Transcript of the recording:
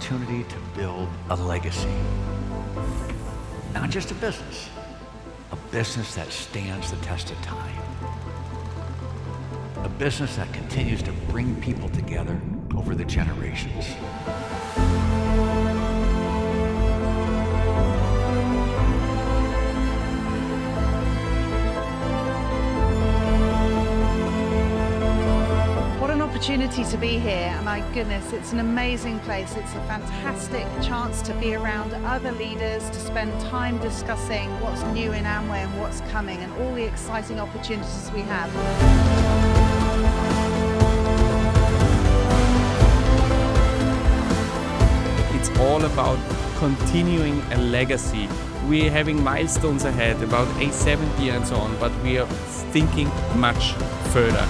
opportunity to build a legacy. Not just a business that stands the test of time. A business that continues to bring people together over the generations. Opportunity to be here. My goodness, it's an amazing place. It's a fantastic chance to be around other leaders, to spend time discussing what's new in Amway and what's coming and all the exciting opportunities we have. It's all about continuing a legacy. We're having milestones ahead about A70 and so on, but we are thinking much further.